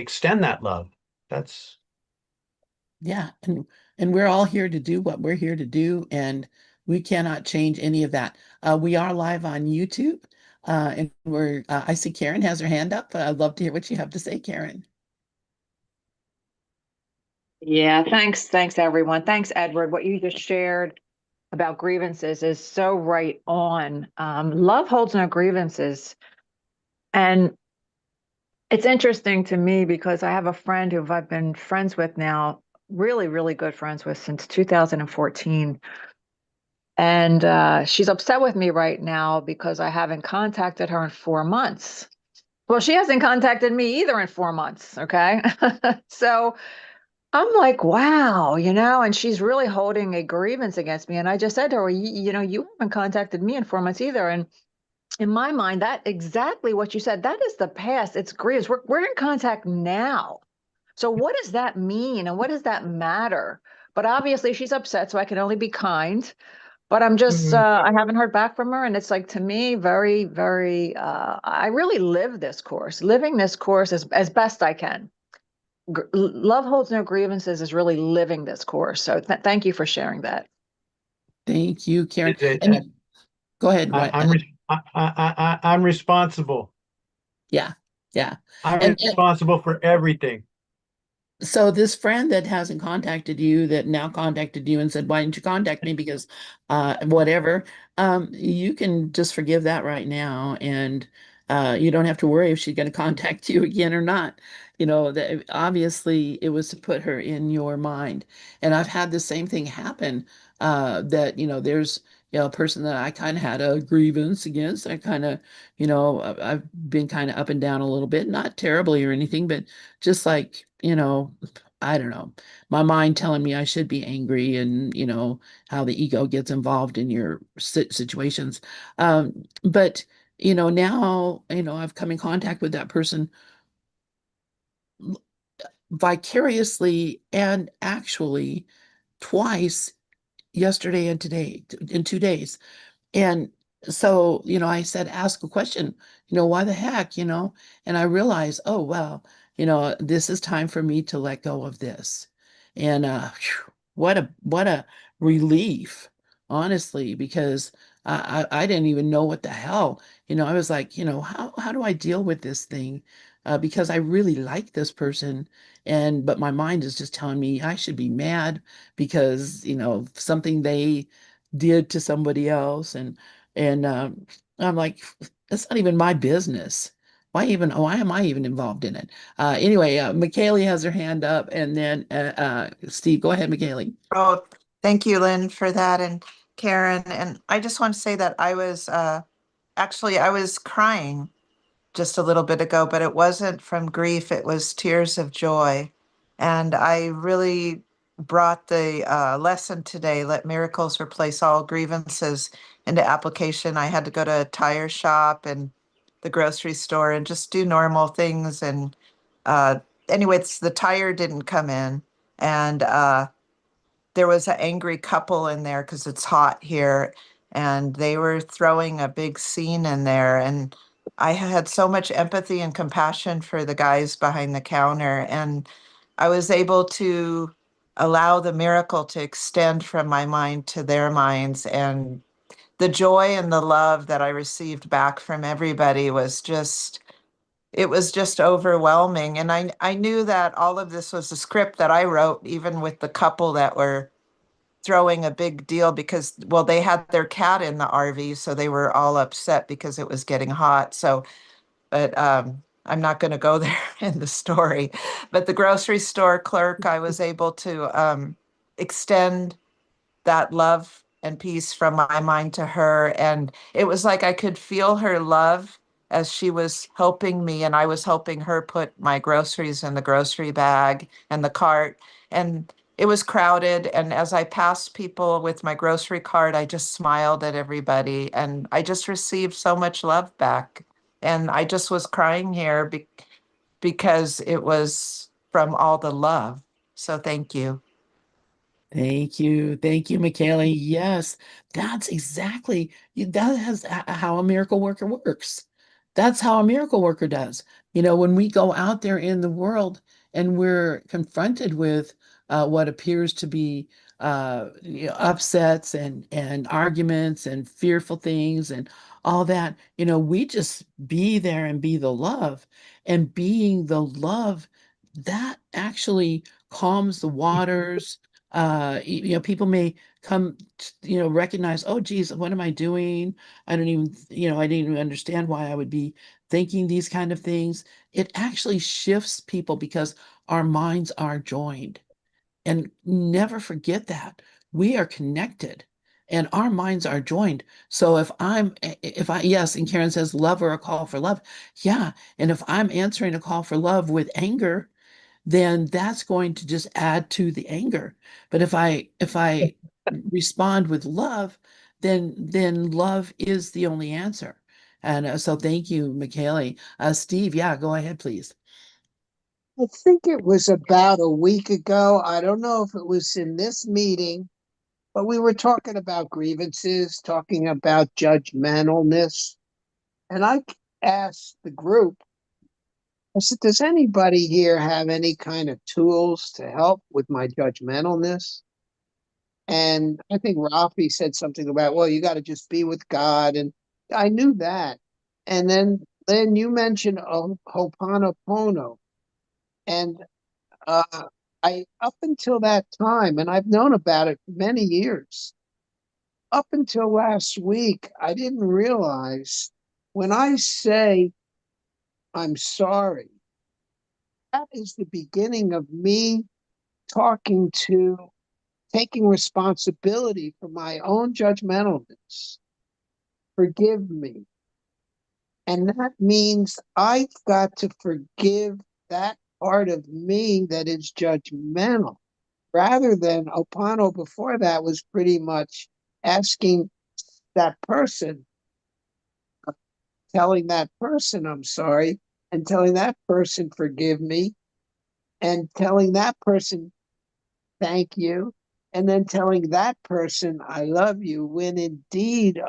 extend that love. That's Yeah, and we're all here to do what we're here to do, and we cannot change any of that. We are live on YouTube, and I see Karen has her hand up. I'd love to hear what you have to say, Karen. Yeah, thanks everyone. Thanks, Edward. What you just shared about grievances is so right on. Love holds no grievances. And it's interesting to me because I have a friend who I've been friends with now, really, really good friends with since 2014. And she's upset with me right now because I haven't contacted her in 4 months. Well, she hasn't contacted me either in 4 months. Okay. So I'm like, wow, and she's really holding a grievance against me. And I just said to her, you haven't contacted me in 4 months either. And in my mind, that exactly what you said, that is the past. It's grievance. We're in contact now. So what does that mean? And what does that matter? But obviously she's upset, so I can only be kind. But I'm just, Mhm. I haven't heard back from her. And it's like, to me, very, very, I really live this course, living this course as best I can. Love holds no grievances is really living this course. So thank you for sharing that. Thank you, Karen. it, it, And go ahead, I, right? I'm re I'm responsible. Yeah, yeah. I'm And responsible for everything. so this friend that hasn't contacted you, that now contacted you and said, why didn't you contact me? Because whatever, you can just forgive that right now. And you don't have to worry if she's going to contact you again or not. That obviously it was to put her in your mind. And I've had the same thing happen, that, there's, a person that I kind of had a grievance against. I kind of, I've been kind of up and down a little bit, not terribly or anything, but just like, I don't know, my mind telling me I should be angry, and, how the ego gets involved in your situations. But, now, I've come in contact with that person vicariously and actually twice, yesterday and today, in 2 days. And so, I said, ask a question, why the heck, And I realized, oh, well, this is time for me to let go of this. And phew, what a relief, honestly, because I didn't even know what the hell, I was like, how do I deal with this thing? Because I really like this person, but my mind is just telling me I should be mad because, something they did to somebody else, and I'm like, that's not even my business. Why am I even involved in it? Anyway, McKaylee has her hand up, and then Steve, go ahead, McKaylee. Oh, thank you, Lynn, for that, and Karen. And I just want to say that I was crying just a little bit ago, but it wasn't from grief, it was tears of joy. And I really brought the lesson today, let miracles replace all grievances, into application. I had to go to a tire shop and the grocery store and just do normal things. And uh, anyways, the tire didn't come in. And there was an angry couple in there because it's hot here, and they were throwing a big scene in there. And I had so much empathy and compassion for the guys behind the counter, and I was able to allow the miracle to extend from my mind to their minds. And the joy and the love that I received back from everybody was just, it was just overwhelming. And I knew that all of this was a script that I wrote, even with the couple that were throwing a big deal because, well, they had their cat in the RV, so they were all upset because it was getting hot. So, but I'm not going to go there in the story. But the grocery store clerk, I was able to extend that love and peace from my mind to her. And it was like I could feel her love as she was helping me, and I was helping her put my groceries in the grocery bag and the cart. And it was crowded. And as I passed people with my grocery cart, I just smiled at everybody. And I just received so much love back. And I just was crying here because it was from all the love. So thank you. Thank you, McKaylee. Yes, that's exactly that is how a miracle worker works. That's how a miracle worker does. When we go out there in the world and we're confronted with what appears to be upsets and arguments and fearful things and all that, we just be there and be the love. And being the love, that actually calms the waters. People may come, recognize, oh, geez, what am I doing? I don't even, I didn't even understand why I would be thinking these kind of things. It actually shifts people because our minds are joined. And never forget that we are connected and our minds are joined. So yes, and Karen says love or a call for love. Yeah. And if I'm answering a call for love with anger, then that's going to just add to the anger. But if I respond with love, then love is the only answer. And so thank you, Michele. Steve, yeah, go ahead, please. I think it was about a week ago. I don't know if it was in this meeting, but we were talking about grievances, talking about judgmentalness. And I asked the group, I said, does anybody here have any kind of tools to help with my judgmentalness? And I think Rafi said something about, well, you got to just be with God. And I knew that. And then you mentioned Ho'oponopono. And uh, I, up until that time, and I've known about it for many years, up until last week, I didn't realize when I say I'm sorry, that is the beginning of me talking to taking responsibility for my own judgmentalness. Forgive me. And that means I've got to forgive that part of me that is judgmental. Rather than Opano before that was pretty much asking that person, telling that person I'm sorry, and telling that person forgive me, and telling that person thank you, and then telling that person I love you, when indeed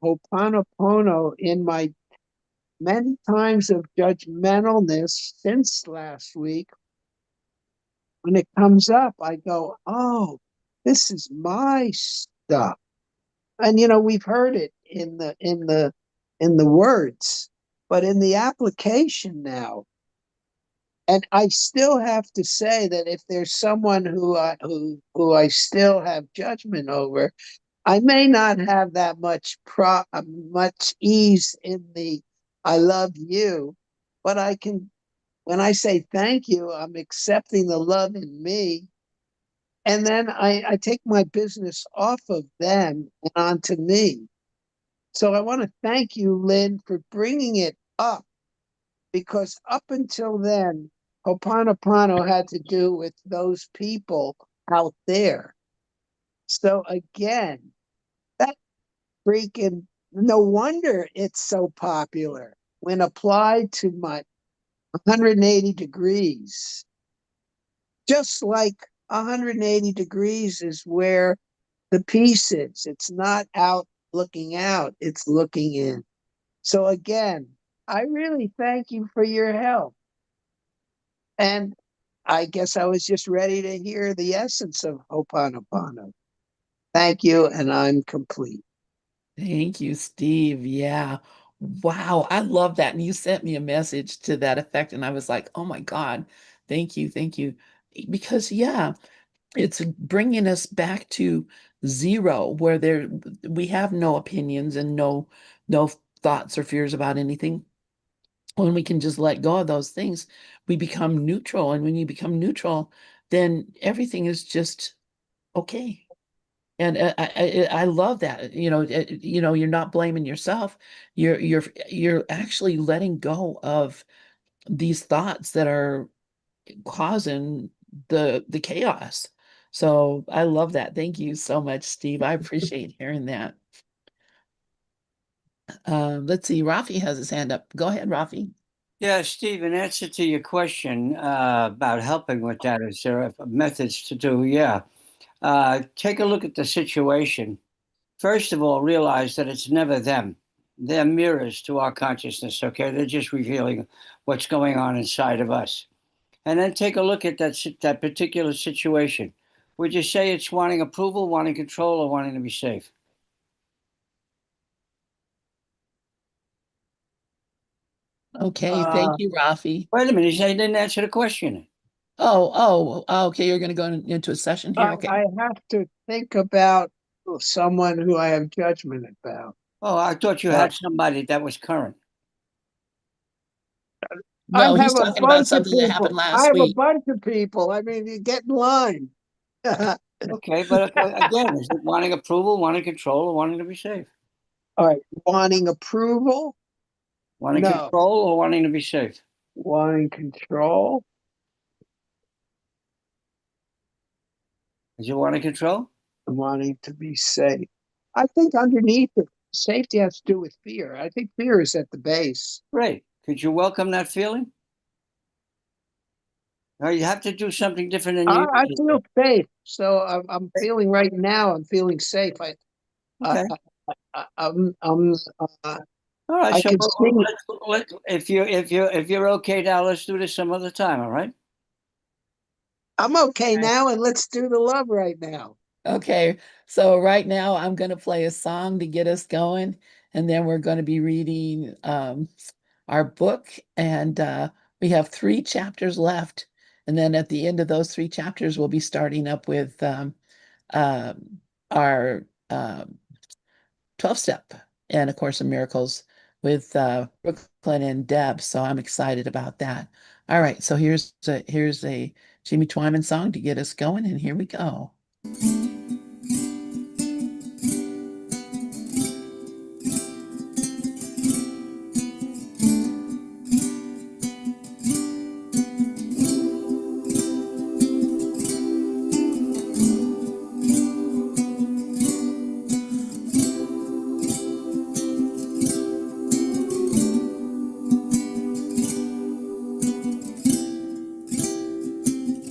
Ho'oponopono in my many times of judgmentalness since last week, when it comes up, I go, oh, this is my stuff. And we've heard it in the words, but in the application now. And I still have to say that if there's someone who I still have judgment over, I may not have that much ease in the I love you, but I can, when I say thank you, I'm accepting the love in me. And then I take my business off of them and onto me. So I want to thank you, Lynn, for bringing it up, because up until then, Ho'oponopono had to do with those people out there. So again, that freaking, no wonder it's so popular when applied to my 180 degrees. Just like 180 degrees is where the peace is. It's not out looking out, it's looking in. So again, I really thank you for your help. And I guess I was just ready to hear the essence of Ho'oponopono. Thank you, and I'm complete. Thank you, Steve. Yeah. Wow. I love that. And you sent me a message to that effect. And I was like, oh my God, thank you. Thank you. Because, yeah, it's bringing us back to zero, where we have no opinions and no thoughts or fears about anything. When we can just let go of those things, we become neutral. And when you become neutral, then everything is just okay. And I love that. You're not blaming yourself. You're actually letting go of these thoughts that are causing the chaos. So I love that. Thank you so much, Steve. I appreciate hearing that. Let's see. Rafi has his hand up. Go ahead, Rafi. Yeah, Steve, in answer to your question about helping with that, is there methods to do? Yeah. Take a look at the situation. First of all, realize that it's never them. They're mirrors to our consciousness, okay? They're just revealing what's going on inside of us. And then take a look at that particular situation. Would you say it's wanting approval, wanting control, or wanting to be safe? Okay, Uh, thank you, Rafi. Wait a minute, you didn't answer the question. Okay, you're gonna go into a session here. Okay. I have to think about someone who I have judgment about. Oh, I thought you had somebody that was current. I No, he's have a talking about bunch of something that people. happened I last have a week. bunch of people. I mean, you get in line. All Okay, but again, is it wanting approval, wanting control, or wanting to be safe? right, wanting approval? Wanting No. control or wanting to be safe? Wanting control? Is it wanting control? Wanting to be safe. I think underneath it, safety has to do with fear. I think fear is at the base. Great. Could you welcome that feeling? Or you have to do something different than you I usually feel do. safe, so I'm feeling right now. I'm feeling safe. Okay. I'm All right. I So can see. if you're okay now, let's do this some other time. All right. I'm okay now, and let's do the love right now. Okay, so right now I'm gonna play a song to get us going, and then we're gonna be reading our book, and we have 3 chapters left. And then at the end of those 3 chapters, we'll be starting up with our 12-step and A Course in Miracles with Brooklyn and Deb. So I'm excited about that. All right, so here's a Jimmy Twyman song to get us going, and here we go.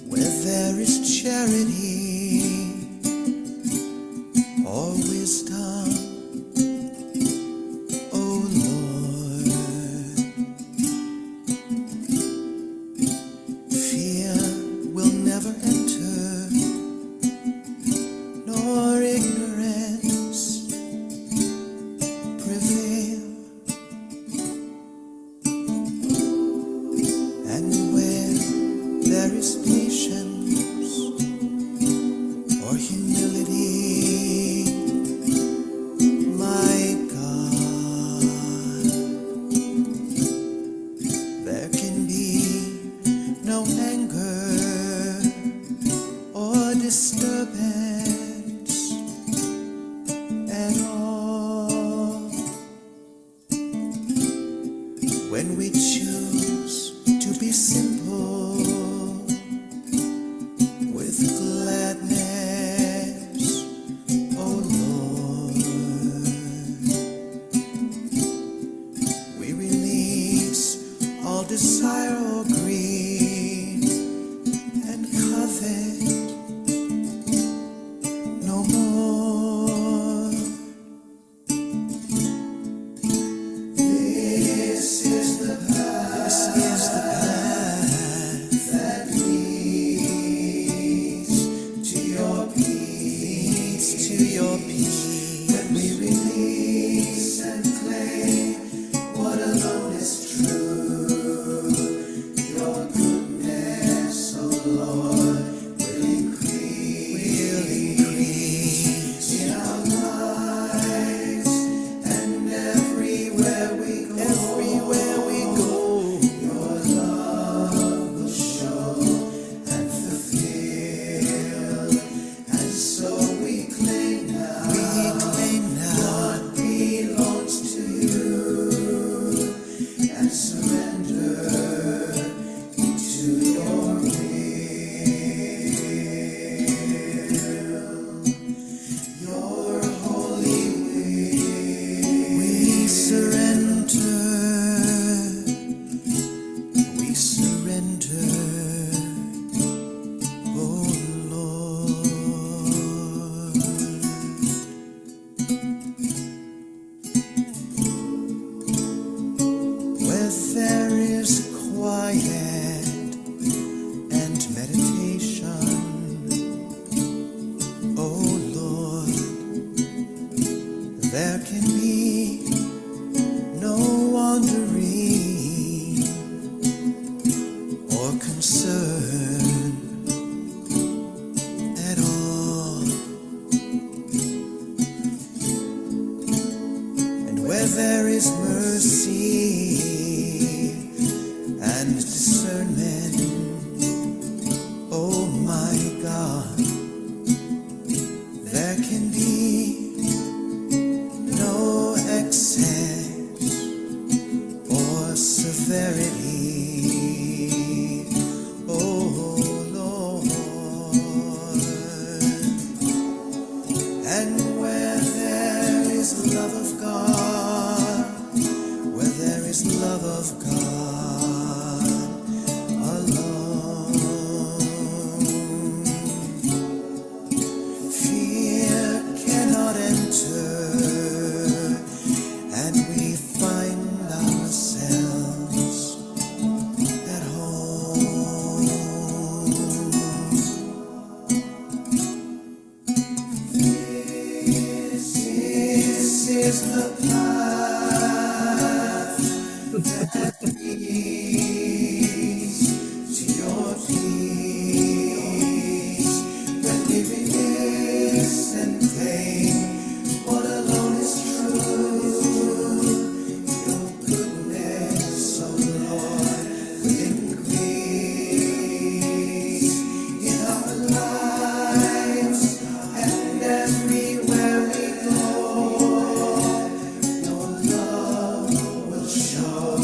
Where there is charity or wisdom, O Lord, fear will never enter, nor ignorance prevail. And where there is patience or humility, my God, there can be no anger or disturbance at all. When we choose to be simple with gladness, O Lord, we release all desire or greed and covet concern at all. And where there is mercy and discernment, oh my God, there can be no excess or severity, oh Lord. And where there is love of God, where there is love of God alone, fear cannot enter, and we find ourselves at home. This is the path that leads to your peace. When we release and claim what alone is true, your goodness, oh Lord, will increase in our lives and everywhere we go. Your love will show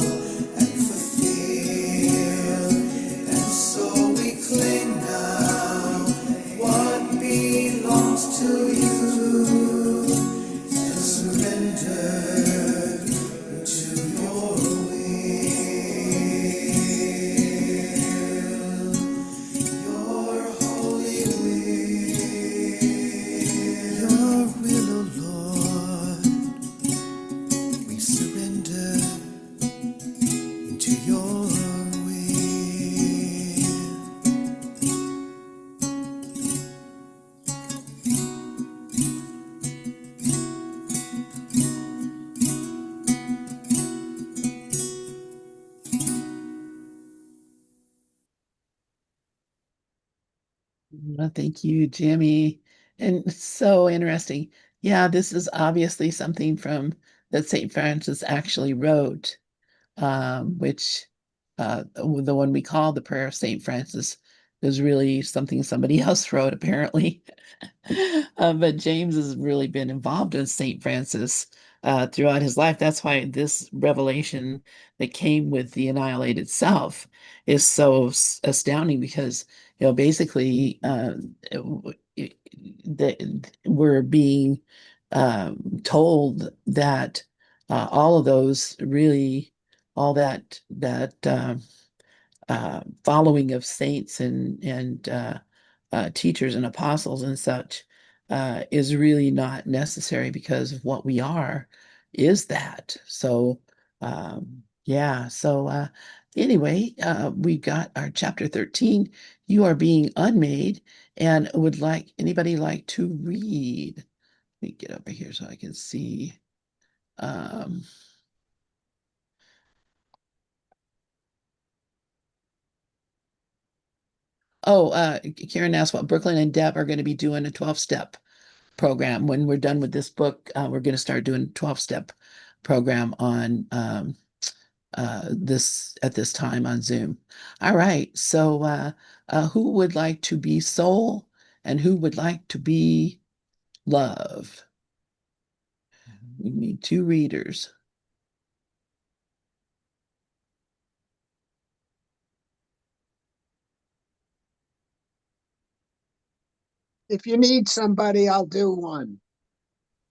and fulfill, and so we claim now what belongs to you and surrender to your will, your holy will, oh Lord. We surrender into your will. Well, thank you, Jimmy. And it's so interesting. Yeah, this is obviously something from that St. Francis actually wrote, which the one we call the Prayer of St. Francis is really something somebody else wrote, apparently. But James has really been involved in St. Francis throughout his life. That's why this revelation that came with the Annihilated Self is so astounding, because basically we're being told that all of those really, all that following of saints and teachers and apostles and such is really not necessary, because of what we are is that. So yeah, so anyway, we've got our chapter 13, You Are Being Unmade, and would like anybody like to read? Let me get over here so I can see. Karen asked what Brooklyn and Deb are going to be doing a 12-step program. When we're done with this book, we're going to start doing a 12-step program on this at this time on Zoom. All right. So who would like to be soul and who would like to be love? We need 2 readers. If you need somebody, I'll do one.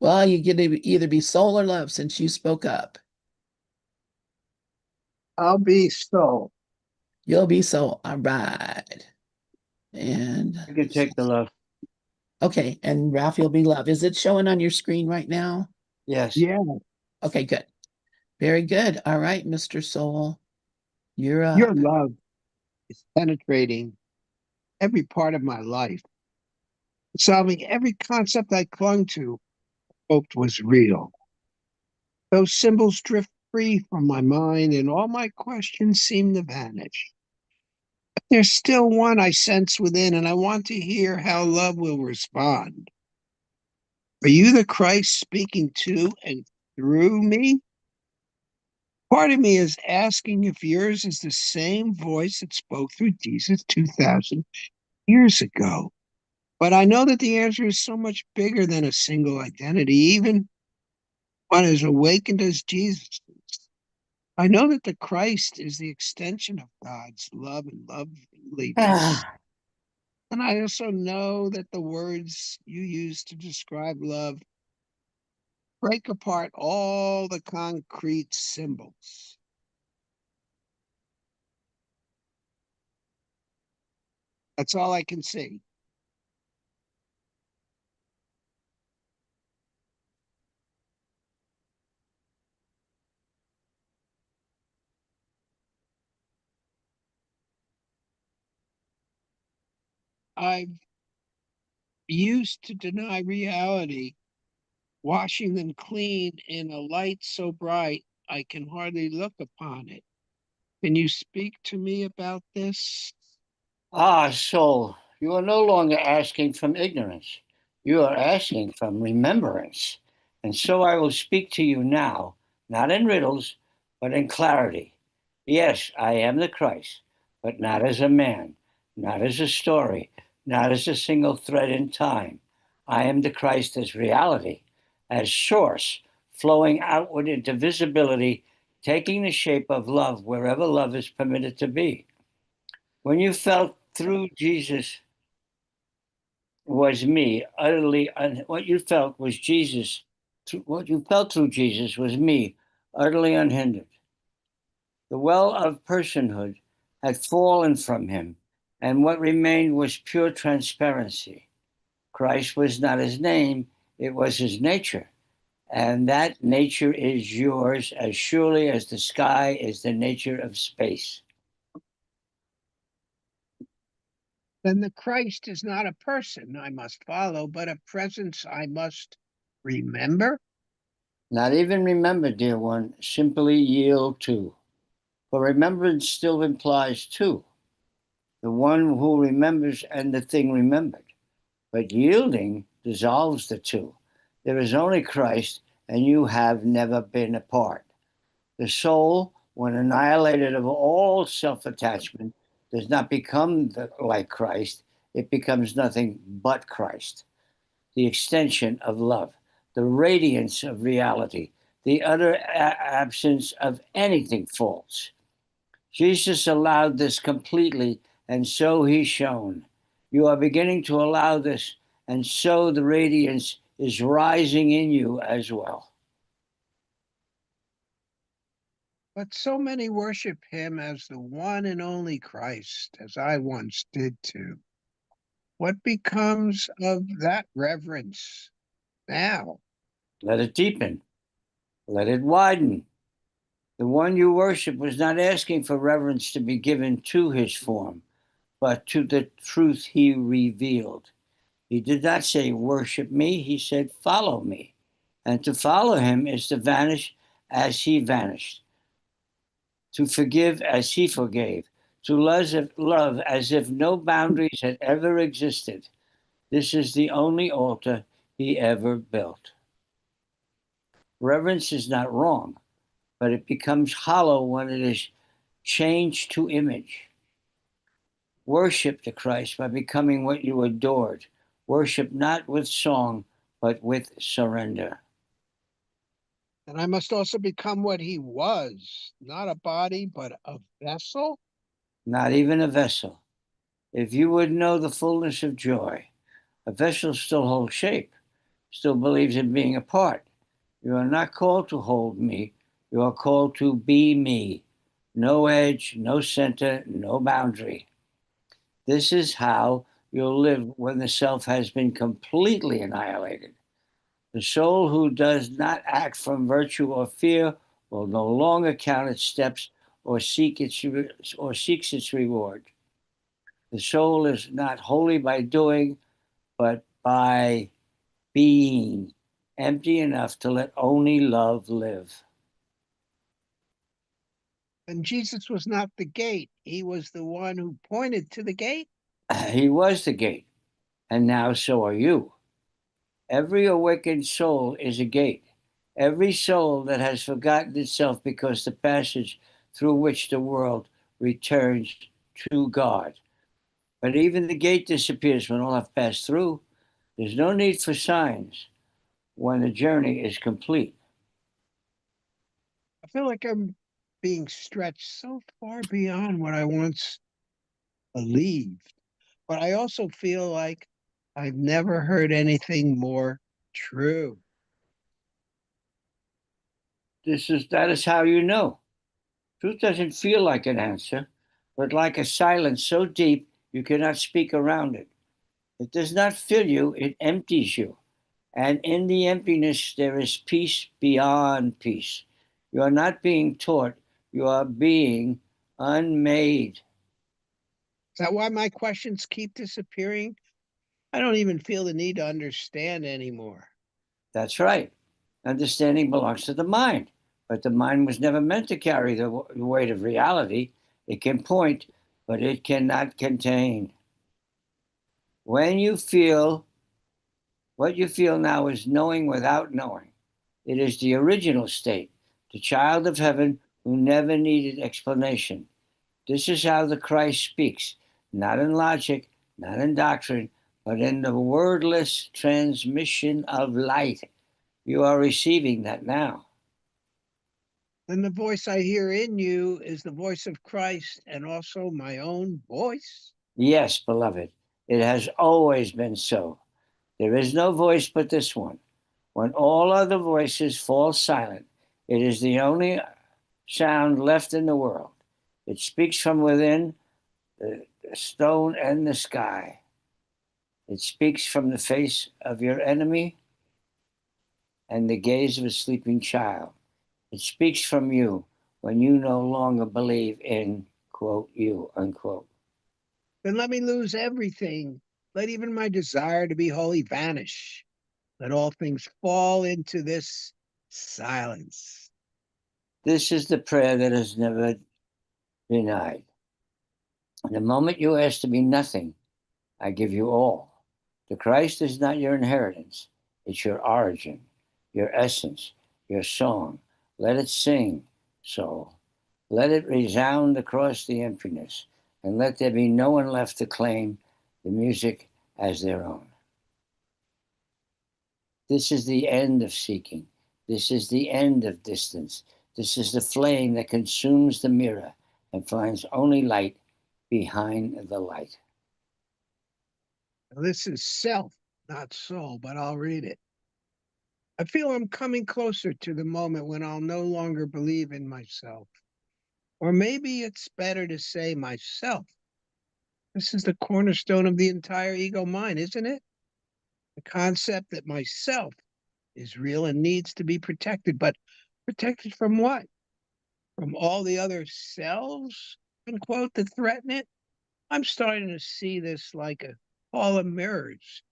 Well, you get to either be soul or love since you spoke up. I'll be soul. You'll be soul. All right. And I can take the love. okay, and Ralph, you'll be love. Is it showing on your screen right now? Yes. Yeah, Okay, good. Very good. All right, Mr. Soul, you're your up. love is penetrating every part of my life, solving every concept I clung to, hoped was real. Those symbols drift free from my mind, and all my questions seem to vanish. there's still one I sense within, and I want to hear how love will respond. Are you the Christ speaking to and through me? Part of me is asking if yours is the same voice that spoke through Jesus 2,000 years ago. But I know that the answer is so much bigger than a single identity, even one as awakened as Jesus is. I know that the Christ is the extension of God's love and loveliness. And I also know that the words you use to describe love break apart all the concrete symbols. That's all I can see. I've used to deny reality, washing them clean in a light so bright I can hardly look upon it. Can you speak to me about this? Ah, soul, you are no longer asking from ignorance. You are asking from remembrance. And so I will speak to you now, not in riddles, but in clarity. Yes, I am the Christ, but not as a man, not as a story, not as a single thread in time. I am the Christ as reality, as source, flowing outward into visibility, taking the shape of love wherever love is permitted to be. When you felt through Jesus was me, what you felt was Jesus. What you felt through Jesus was me, utterly unhindered. The well of personhood had fallen from him, and what remained was pure transparency. Christ was not his name, it was his nature. And that nature is yours as surely as the sky is the nature of space. Then the Christ is not a person I must follow, but a presence I must remember. Not even remember, dear one, simply yield to. For remembrance still implies two, the one who remembers and the thing remembered. But yielding dissolves the two. There is only Christ, and you have never been apart. The soul, when annihilated of all self attachment, does not become like Christ, it becomes nothing but Christ, the extension of love, the radiance of reality, the utter absence of anything false. Jesus allowed this completely, and so he shone. You are beginning to allow this, and so the radiance is rising in you as well. But so many worship him as the one and only Christ, as I once did too. What becomes of that reverence now? Let it deepen, let it widen. The one you worship was not asking for reverence to be given to his form, but to the truth he revealed. He did not say, worship me, he said, follow me. And to follow him is to vanish as he vanished, to forgive as he forgave, to love as if no boundaries had ever existed. This is the only altar he ever built. Reverence is not wrong, but it becomes hollow when it is changed to image. Worship the Christ by becoming what you adored. Worship not with song, but with surrender. And I must also become what he was, not a body, but a vessel. Not even a vessel. If you would know the fullness of joy, a vessel still holds shape, still believes in being a part. You are not called to hold me, you are called to be me. No edge, no center, no boundary. This is how you'll live when the self has been completely annihilated. The soul who does not act from virtue or fear will no longer count its steps or seeks its reward. The soul is not holy by doing, but by being empty enough to let only love live. And Jesus was not the gate. He was the one who pointed to the gate. He was the gate, and now so are you. Every awakened soul is a gate. Every soul that has forgotten itself because the passage through which the world returns to God. But even the gate disappears when all have passed through. There's no need for signs when the journey is complete. I feel like I'm being stretched so far beyond what I once believed. But I also feel like I've never heard anything more true. That is how you know. Truth doesn't feel like an answer, but like a silence so deep you cannot speak around it. It does not fill you, it empties you. And in the emptiness, there is peace beyond peace. You are not being taught, you are being unmade. Is that why my questions keep disappearing? I don't even feel the need to understand anymore. That's right. Understanding belongs to the mind, but the mind was never meant to carry the weight of reality. It can point, but it cannot contain. When you feel what you feel now is knowing without knowing. It is the original state, the child of heaven who never needed explanation. This is how the Christ speaks, not in logic, not in doctrine, but in the wordless transmission of light. You are receiving that now. Then the voice I hear in you is the voice of Christ and also my own voice. Yes, beloved, it has always been so. There is no voice but this one. When all other voices fall silent, it is the only sound left in the world. It speaks from within the stone and the sky. It speaks from the face of your enemy and the gaze of a sleeping child. It speaks from you when you no longer believe in, quote, you, unquote. Then let me lose everything. Let even my desire to be holy vanish. Let all things fall into this silence. This is the prayer that is never denied. The moment you ask to be nothing, I give you all. The Christ is not your inheritance, it's your origin, your essence, your song. Let it sing, soul. Let it resound across the emptiness, and let there be no one left to claim the music as their own. This is the end of seeking. This is the end of distance. This is the flame that consumes the mirror and finds only light behind the light. Now, this is self, not soul, but I'll read it. I feel I'm coming closer to the moment when I'll no longer believe in myself. Or maybe it's better to say myself. This is the cornerstone of the entire ego mind, isn't it? The concept that myself is real and needs to be protected. But protected from what? From all the other selves, unquote, that threaten it? I'm starting to see this like a hall of mirrors,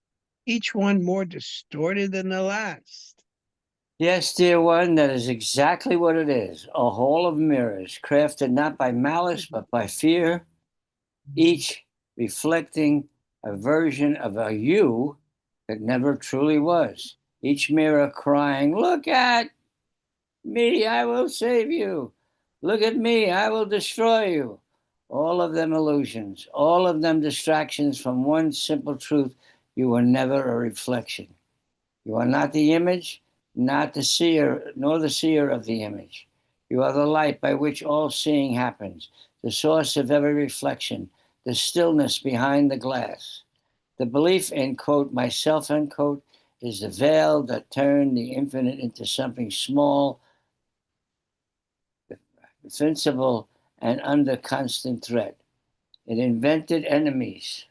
each one more distorted than the last. Yes, dear one, that is exactly what it is. A hall of mirrors, crafted not by malice, but by fear, each reflecting a version of a you that never truly was. Each mirror crying, look at me, I will save you. Look at me, I will destroy you. All of them illusions, all of them distractions from one simple truth: you were never a reflection. You are not the image, not the seer, nor the seer of the image. You are the light by which all seeing happens, the source of every reflection, the stillness behind the glass. The belief in, quote, myself, unquote, is the veil that turned the infinite into something small, defensible, and under constant threat. It invented enemies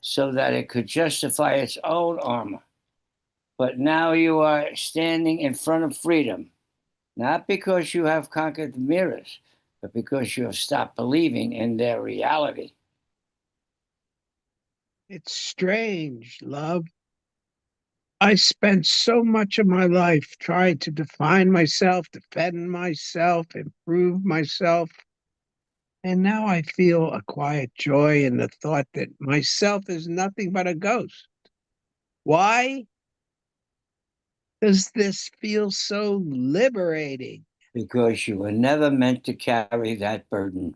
so that it could justify its own armor. But now you are standing in front of freedom, not because you have conquered the mirrors, but because you have stopped believing in their reality. It's strange, love. I spent so much of my life trying to define myself, defend myself, improve myself. And now I feel a quiet joy in the thought that myself is nothing but a ghost. Why does this feel so liberating? Because you were never meant to carry that burden.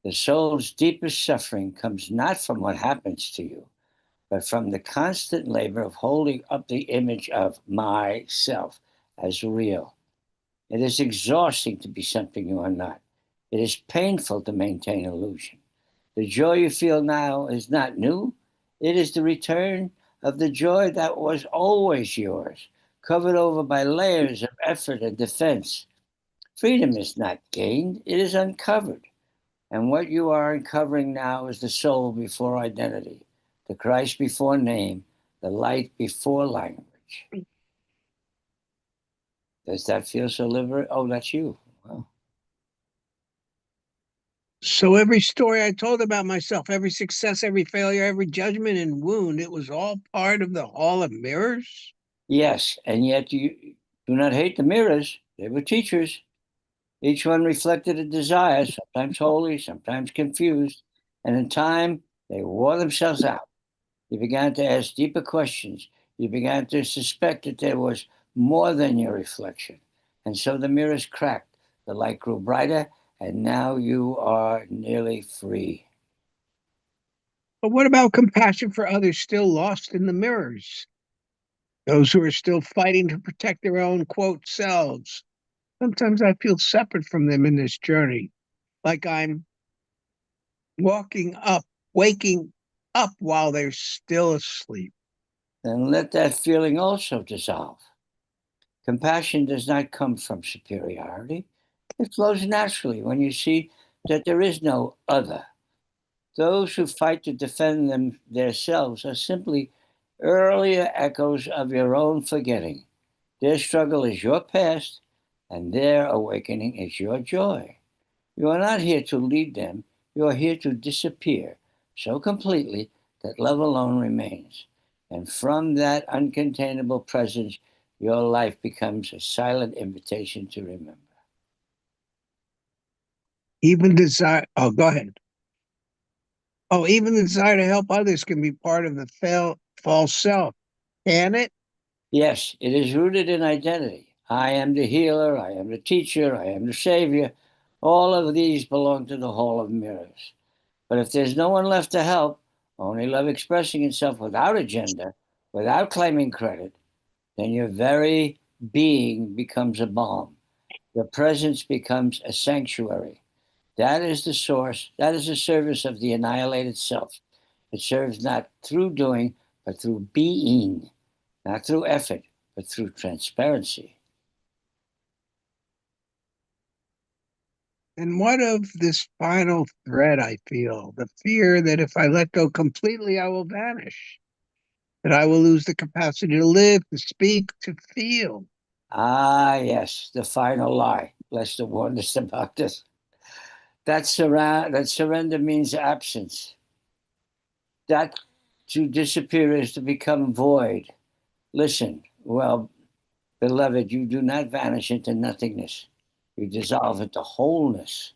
The soul's deepest suffering comes not from what happens to you, but from the constant labor of holding up the image of myself as real. It is exhausting to be something you are not. It is painful to maintain illusion. The joy you feel now is not new. It is the return of the joy that was always yours, covered over by layers of effort and defense. Freedom is not gained, it is uncovered. And what you are uncovering now is the soul before identity, the Christ before name, the light before language. Does that feel so liberating? Oh, that's you. Wow. So every story I told about myself, every success, every failure, every judgment and wound, it was all part of the Hall of Mirrors? Yes, and yet you do not hate the mirrors. They were teachers. Each one reflected a desire, sometimes holy, sometimes confused. And in time, they wore themselves out. You began to ask deeper questions. You began to suspect that there was more than your reflection. And so the mirrors cracked, the light grew brighter, and now you are nearly free. But what about compassion for others still lost in the mirrors? Those who are still fighting to protect their own quote selves. Sometimes I feel separate from them in this journey, like I'm walking up, waking up while they're still asleep. Then let that feeling also dissolve. Compassion does not come from superiority. It flows naturally when you see that there is no other. Those who fight to defend themselves are simply earlier echoes of your own forgetting. Their struggle is your past, and their awakening is your joy. You are not here to lead them, you are here to disappear so completely that love alone remains. And from that uncontainable presence, your life becomes a silent invitation to remember. Even desire, oh, go ahead. Oh, even the desire to help others can be part of the false self, can it? Yes, it is rooted in identity. I am the healer, I am the teacher, I am the savior. All of these belong to the Hall of Mirrors. But if there's no one left to help, only love expressing itself without agenda, without claiming credit, then your very being becomes a balm. Your presence becomes a sanctuary. That is the source, that is the service of the annihilated self. It serves not through doing, but through being, not through effort, but through transparency. And what of this final thread I feel? The fear that if I let go completely, I will vanish, that I will lose the capacity to live, to speak, to feel. Ah, yes, the final lie. Lester warned us about this. That surrender means absence. That to disappear is to become void. Listen, well, beloved, you do not vanish into nothingness. You dissolve into wholeness.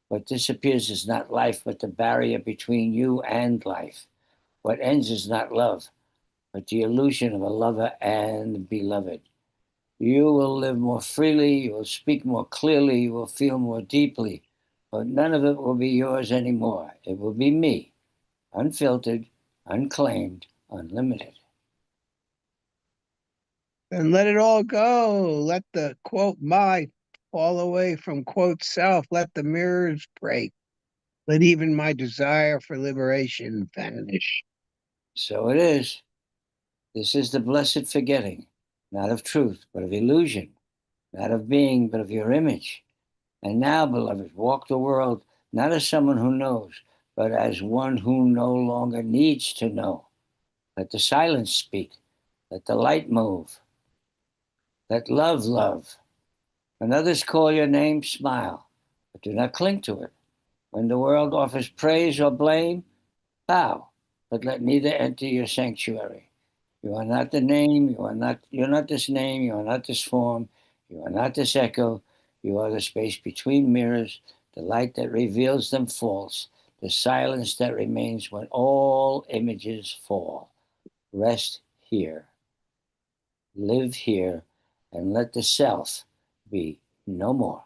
What disappears is not life, but the barrier between you and life. What ends is not love, but the illusion of a lover and beloved. You will live more freely, you will speak more clearly, you will feel more deeply, but none of it will be yours anymore. It will be me, unfiltered, unclaimed, unlimited. And let it all go. Let the quote my fall away from quote self. Let the mirrors break. Let even my desire for liberation vanish. So it is. This is the blessed forgetting, not of truth, but of illusion, not of being, but of your image. And now, beloved, walk the world not as someone who knows, but as one who no longer needs to know. Let the silence speak. Let the light move. Let love love. When others call your name, smile, but do not cling to it. When the world offers praise or blame, bow, but let neither enter your sanctuary. You are not the name, you're not this name, you are not this form, you are not this echo, you are the space between mirrors, the light that reveals them false, the silence that remains when all images fall. Rest here, live here, and let the self be no more.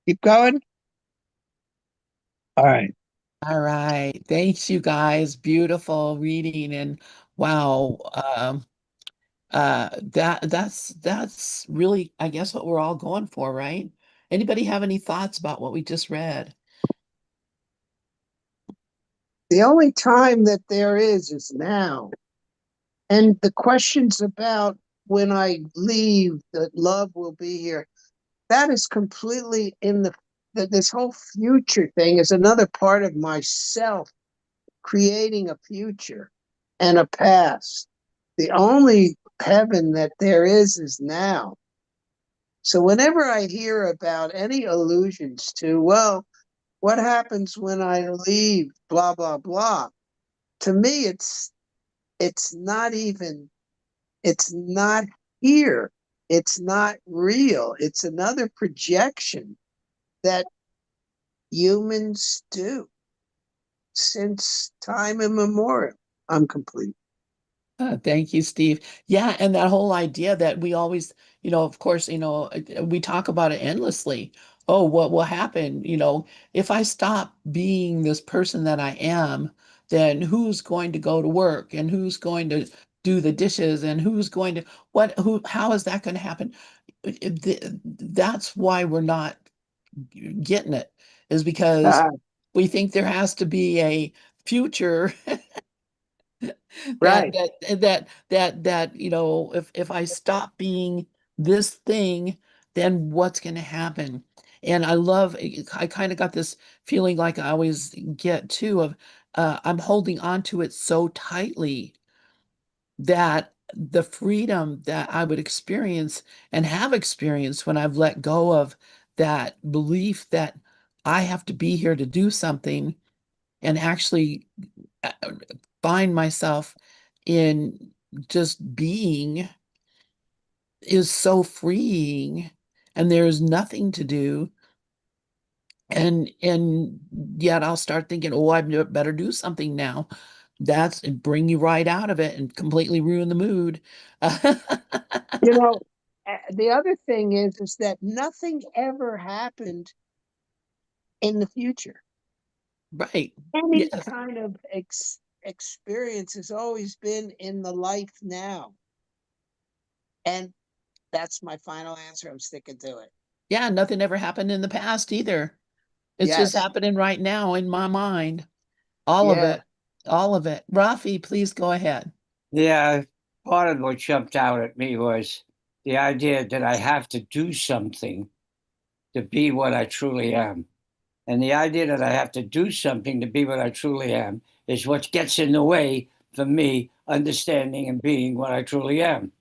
Keep going. All right. All right. Thanks, you guys. Beautiful reading and wow. That's really, I guess, what we're all going for, right? Anybody have any thoughts about what we just read? The only time that there is now. And the questions about when I leave, that love will be here. That is completely in that this whole future thing is another part of myself creating a future and a past. The only heaven that there is now. So whenever I hear about any allusions to, well, what happens when I leave, blah, blah, blah, to me, it's not even, it's not here. It's not real. It's another projection that humans do since time immemorial. I'm complete. Thank you, Steve. Yeah, and that whole idea that we always, of course, we talk about it endlessly. Oh, what will happen? If I stop being this person that I am, then who's going to go to work and who's going to do the dishes and who's going to how is that going to happen? That's why we're not getting it, is because we think there has to be a future that Right. if I stop being this thing, then what's going to happen? And I kind of got this feeling like I always get too of I'm holding on to it so tightly that the freedom that I would experience and have experienced when I've let go of that belief that I have to be here to do something and actually uh, find myself in just being is so freeing, and there's nothing to do. And yet I'll start thinking, oh, I better do something now. That's bring you right out of it and completely ruin the mood. You know, the other thing is that nothing ever happened in the future. Right. Any Yes. kind of experience has always been in the life now. And that's my final answer. I'm sticking to it. Yeah, nothing ever happened in the past either. It's just Yes. happening right now in my mind. All of Yeah. it. All of it. Rafi, please go ahead. Yeah, part of what jumped out at me was the idea that I have to do something to be what I truly am. And the idea that I have to do something to be what I truly am is what gets in the way for me understanding and being what I truly am.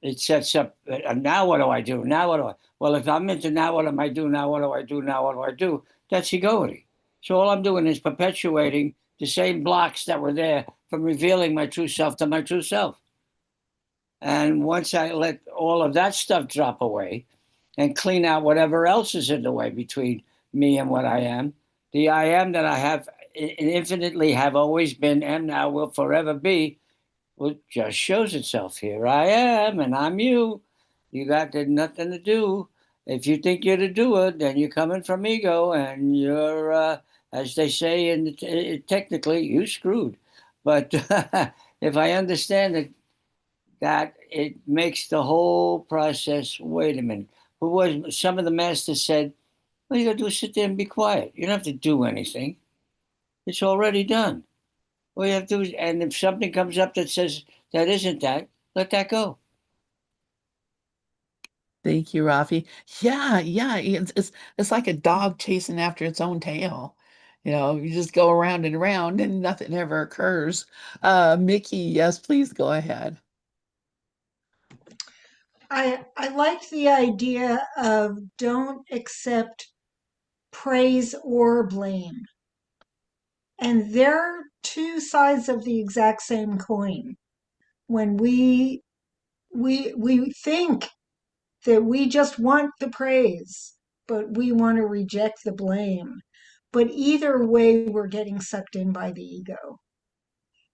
It sets up, now what do I do? Now what do I? Well, if I'm into now what am I do? Now what do I do? Now what do I do? That's egoity. So all I'm doing is perpetuating the same blocks that were there from revealing my true self to my true self. And once I let all of that stuff drop away and clean out whatever else is in the way between me and what I am, the I am that I have infinitely have always been, am now, will forever be, well, it just shows itself. Here I am, and I'm you. You got nothing to do. If you think you're the doer, then you're coming from ego, and you're, as they say, technically, you screwed. But if I understand that it makes the whole process. Wait a minute. Who was some of the masters said? All you got to do is sit there and be quiet. You don't have to do anything. It's already done. All you have to do is, and if something comes up that says that isn't that, let that go. Thank you, Rafi. Yeah, yeah. It's like a dog chasing after its own tail. You just go around and around and nothing ever occurs. Mickey, yes, please go ahead. I like the idea of don't accept praise or blame. And they're two sides of the exact same coin. When we think that we just want the praise, but we want to reject the blame. But either way, we're getting sucked in by the ego.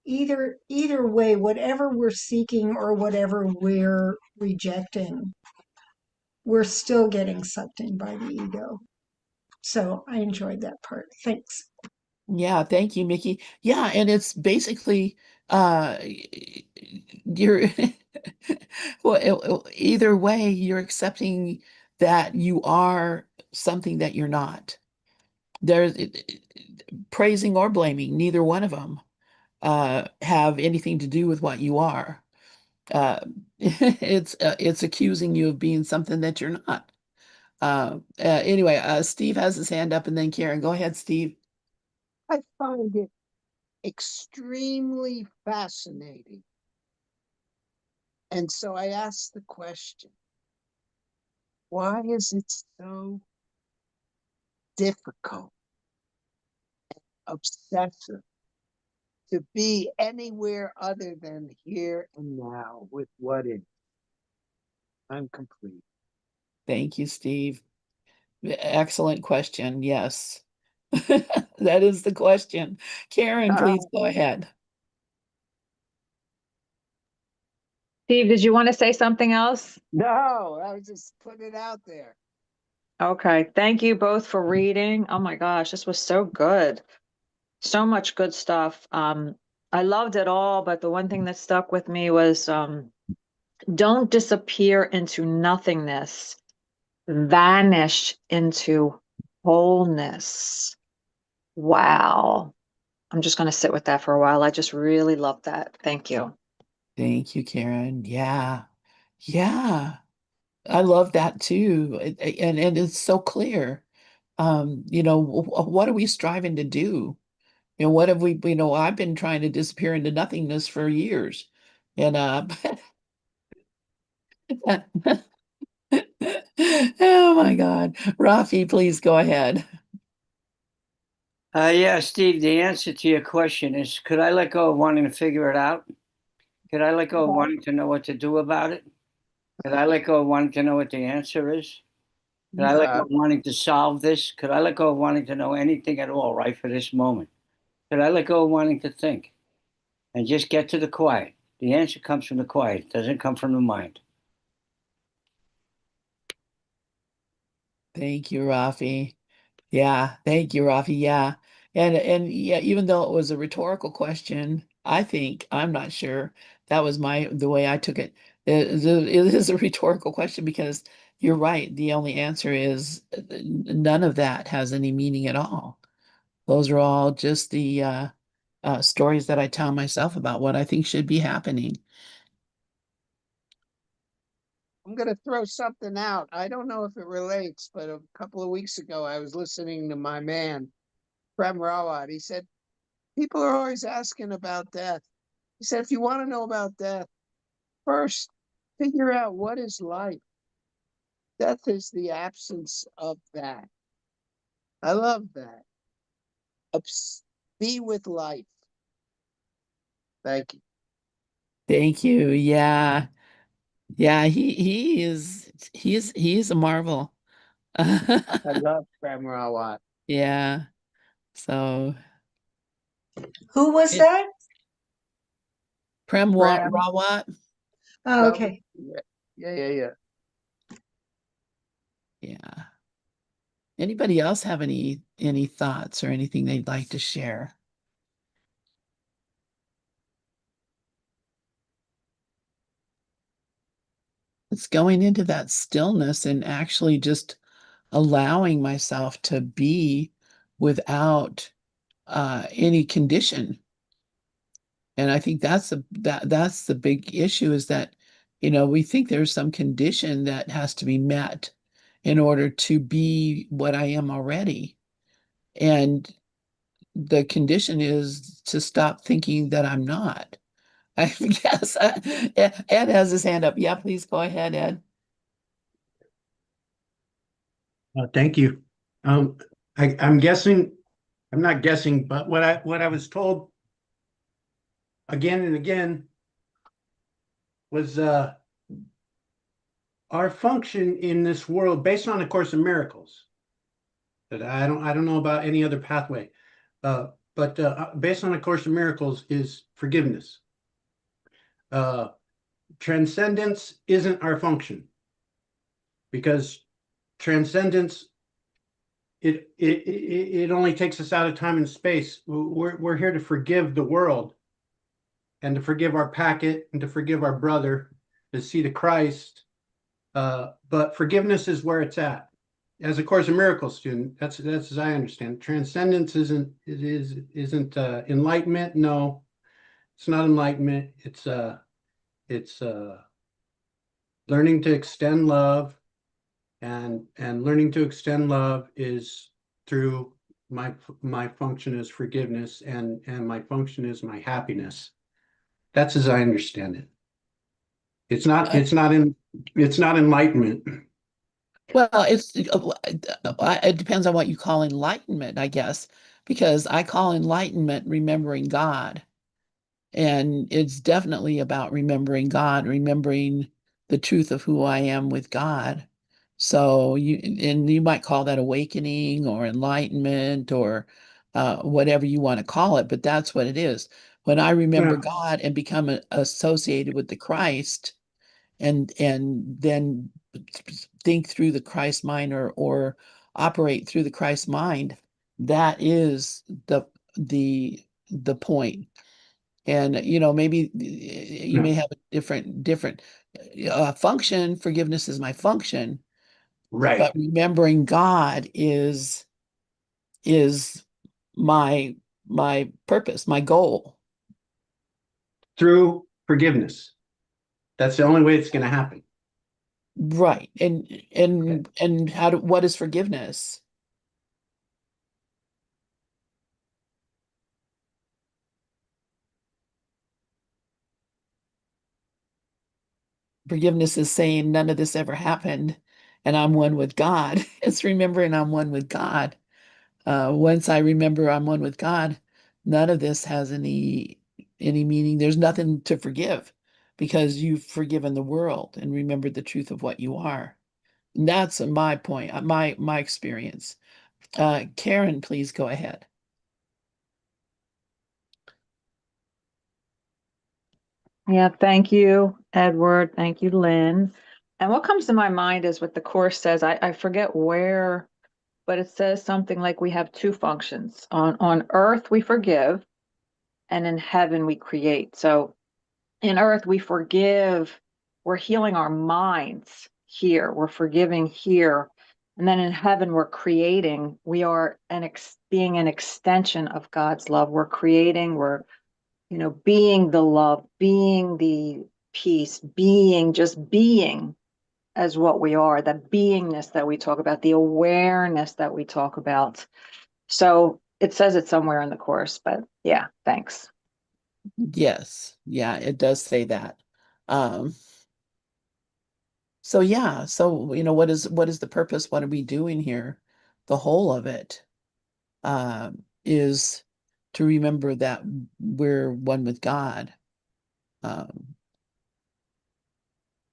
Either way, whatever we're seeking or whatever we're rejecting, we're still getting sucked in by the ego. So I enjoyed that part. Thanks. Yeah, thank you, Mickey. Yeah, and it's basically you're well, either way, you're accepting that you are something that you're not. There's praising or blaming, neither one of them have anything to do with what you are. It's accusing you of being something that you're not. Anyway, Steve has his hand up, and then Karen. Go ahead, Steve. I find it extremely fascinating. And so I asked the question, why is it so difficult, obsessive to be anywhere other than here and now with what is? I'm complete. Thank you, Steve. Excellent question. Yes. That is the question. Karen, please go ahead. Steve, did you want to say something else? No, I was just putting it out there. Okay. Thank you both for reading. Oh my gosh, this was so good. So much good stuff. I loved it all, but the one thing that stuck with me was don't disappear into nothingness, vanish into wholeness. Wow. I'm just going to sit with that for a while. I just really love that. Thank you. Thank you, Karen. Yeah. Yeah. I love that too. And it's so clear. What are we striving to do? What have we, I've been trying to disappear into nothingness for years. And oh my God. Rafi, please go ahead. Yeah, Steve, the answer to your question is, could I let go of wanting to figure it out? Could I let go of wanting to know what to do about it? Could I let go of wanting to know what the answer is? Could I let go of wanting to solve this? Could I let go of wanting to know anything at all right for this moment? Could I let go of wanting to think and just get to the quiet? The answer comes from the quiet. It doesn't come from the mind. Thank you, Rafi. Yeah, thank you, Rafi. Yeah. And yeah, even though it was a rhetorical question, I'm not sure that was the way I took it. It is a rhetorical question because you're right. The only answer is none of that has any meaning at all. Those are all just the stories that I tell myself about what I think should be happening. I'm going to throw something out. I don't know if it relates, but a couple of weeks ago, I was listening to my man, Prem Rawat. He said, people are always asking about death. He said, if you want to know about death, first figure out what is life. Death is the absence of that. I love that. Be with life. Thank you. Thank you. Yeah. Yeah, he is a marvel. I love Prem Rawat. Yeah. So Who was that? Prem Prem. Rawat. Oh, okay. Yeah. Yeah. Anybody else have any thoughts or anything they'd like to share? It's going into that stillness and actually just allowing myself to be without any condition. And I think that's the big issue is that, we think there's some condition that has to be met in order to be what I am already. And the condition is to stop thinking that I'm not. I guess Ed has his hand up. Yeah, please go ahead, Ed. Thank you. I'm guessing, I'm not guessing, but what I was told again and again was our function in this world based on A Course in Miracles. That I don't know about any other pathway. But based on A Course in Miracles is forgiveness. Transcendence isn't our function because transcendence it only takes us out of time and space. We're here to forgive the world and to forgive our packet and to forgive our brother, to see the Christ. But forgiveness is where it's at. As a Course in Miracles student, that's as I understand. Transcendence isn't enlightenment. No, it's not enlightenment. It's learning to extend love, and learning to extend love is through my function is forgiveness, and my function is my happiness. That's as I understand it. It's not enlightenment. Well, it depends on what you call enlightenment, I guess, because I call enlightenment remembering God. And it's definitely about remembering God, remembering the truth of who I am with God. So you might call that awakening or enlightenment or whatever you want to call it, but that's what it is. When I remember Yeah. God and become associated with the Christ, and then think through the Christ mind or operate through the Christ mind, that is the point. And maybe you Yeah. may have a different function. Forgiveness is my function, Right. but remembering God is my purpose, my goal. Through forgiveness. That's the only way it's going to happen. Right. And what is forgiveness? Forgiveness is saying none of this ever happened and I'm one with God. It's remembering I'm one with God. Once I remember I'm one with God, none of this has any meaning. There's nothing to forgive because you've forgiven the world and remembered the truth of what you are. And that's my point, my experience. Karen, please go ahead. Yeah, thank you, Edward. Thank you, Lynn. And what comes to my mind is what the Course says. I forget where, but it says something like we have two functions. On earth, we forgive, and in heaven, we create. So in earth, we forgive, we're healing our minds here, we're forgiving here. And then in heaven, we're creating, we are being an extension of God's love. We're creating, we're being the love, being the peace, just being as what we are, the beingness that we talk about, the awareness that we talk about. So it says it somewhere in the Course, but yeah, thanks. Yes, yeah, it does say that. Um, so yeah, so what is the purpose? What are we doing here? The whole of it is to remember that we're one with God. Um,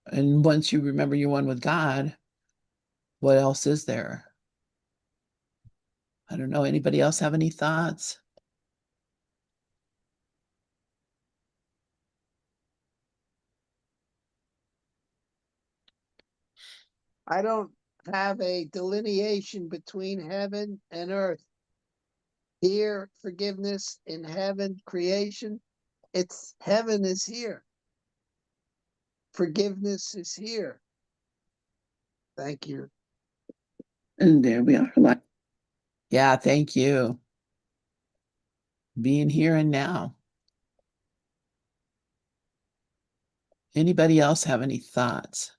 and once you remember you're one with God, what else is there? I don't know. Anybody else have any thoughts? I don't have a delineation between heaven and earth. Here, forgiveness; in heaven, creation. It's heaven is here. Forgiveness is here. Thank you. And there we are. Yeah, thank you. Being here and now. Anybody else have any thoughts?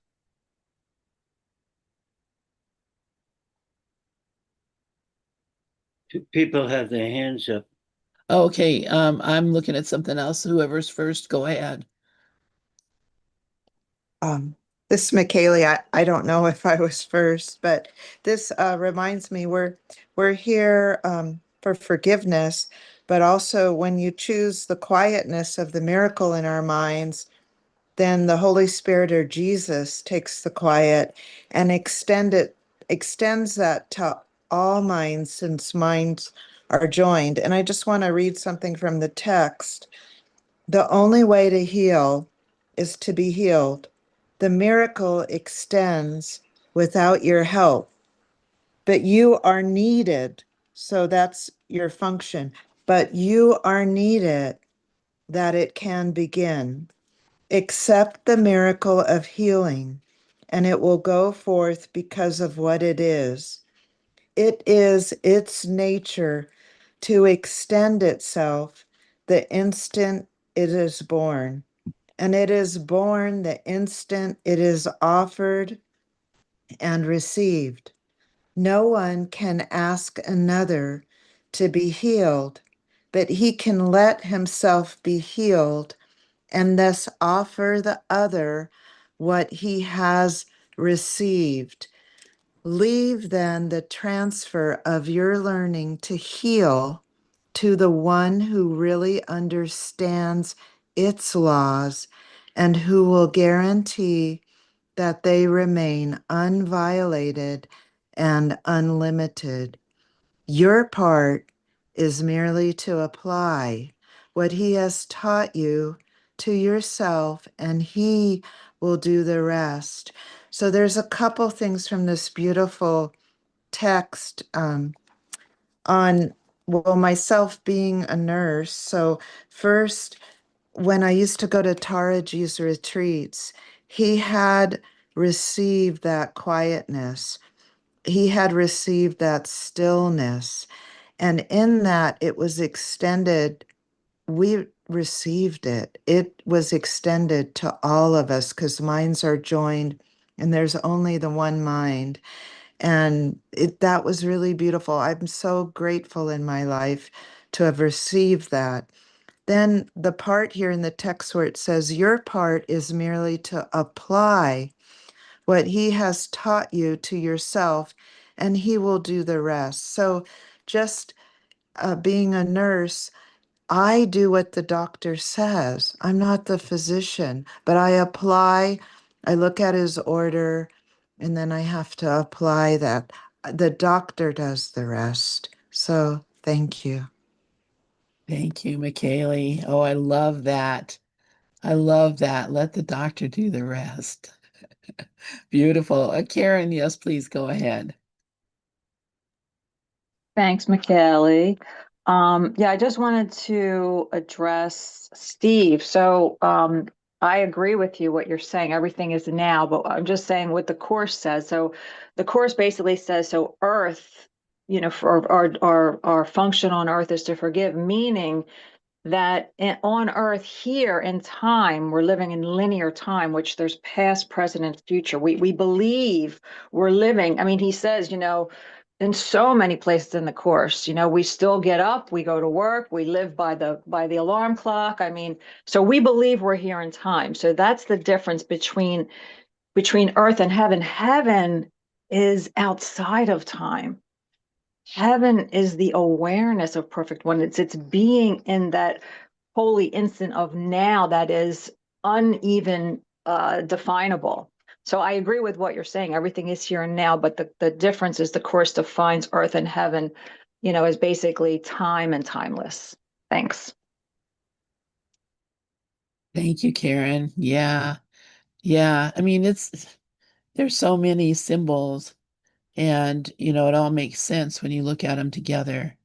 People have their hands up. Okay, I'm looking at something else. Whoever's first, go ahead. Um, this is McKaylee. I don't know if I was first, but this reminds me we're here for forgiveness, but also when you choose the quietness of the miracle in our minds, then the Holy Spirit or Jesus takes the quiet and extends that to all minds since minds are joined. And I just want to read something from the text. The only way to heal is to be healed. The miracle extends without your help, but you are needed. So that's your function. But you are needed that it can begin. Accept the miracle of healing, and it will go forth because of what it is. It is its nature to extend itself the instant it is born, and it is born the instant it is offered and received. No one can ask another to be healed, but he can let himself be healed and thus offer the other what he has received. Leave then the transfer of your learning to heal to the one who really understands its laws and who will guarantee that they remain unviolated and unlimited. Your part is merely to apply what he has taught you to yourself, and he will do the rest. So there's a couple things from this beautiful text on, well, myself being a nurse. So first, when I used to go to Taraji's retreats, he had received that quietness. He had received that stillness. And in that, it was extended. We received it. It was extended to all of us because minds are joined and there's only the one mind. And that was really beautiful. I'm so grateful in my life to have received that. Then the part here in the text where it says, your part is merely to apply what he has taught you to yourself, and he will do the rest. So just being a nurse, I do what the doctor says. I'm not the physician, but I apply, I look at his order, and then I have to apply that. The doctor does the rest. So thank you. Thank you, McKaylee. Oh, I love that. I love that. Let the doctor do the rest. Beautiful. Karen, yes, please go ahead. Thanks, Michele. Yeah, I just wanted to address Steve. So I agree with you what you're saying. Everything is now, but I'm just saying what the course says. So the course basically says, so Earth, for our function on Earth is to forgive, meaning that on Earth here in time, we're living in linear time, which there's past, present, and future. We believe we're living. I mean, he says, in so many places in the course, we still get up, we go to work, we live by the alarm clock. I mean, so we believe we're here in time. So that's the difference between Earth and heaven. Heaven is outside of time. Heaven is the awareness of perfect one. It's being in that holy instant of now that is uneven definable. So I agree with what you're saying. Everything is here and now, but the difference is the course defines earth and heaven, as basically time and timeless. Thanks. Thank you, Karen. Yeah. Yeah. I mean, there's so many symbols and, it all makes sense when you look at them together.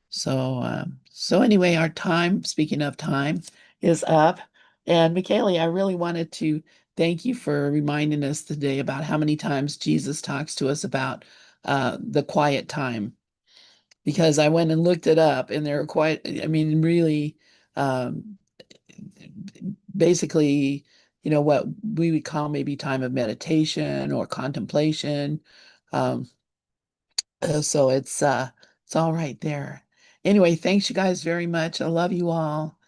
So anyway, our time, speaking of time, is up. And Michaeli, I really wanted to thank you for reminding us today about how many times Jesus talks to us about the quiet time. Because I went and looked it up, and there are quite, I mean, really, um, basically, what we would call maybe time of meditation or contemplation. Um, so it's all right there. Anyway, thanks you guys very much. I love you all.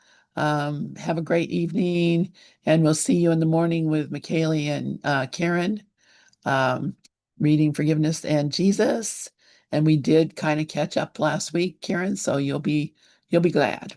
Have a great evening, and we'll see you in the morning with McKaylee and Karen, um, reading Forgiveness and Jesus. And we did kind of catch up last week, Karen, so you'll be glad.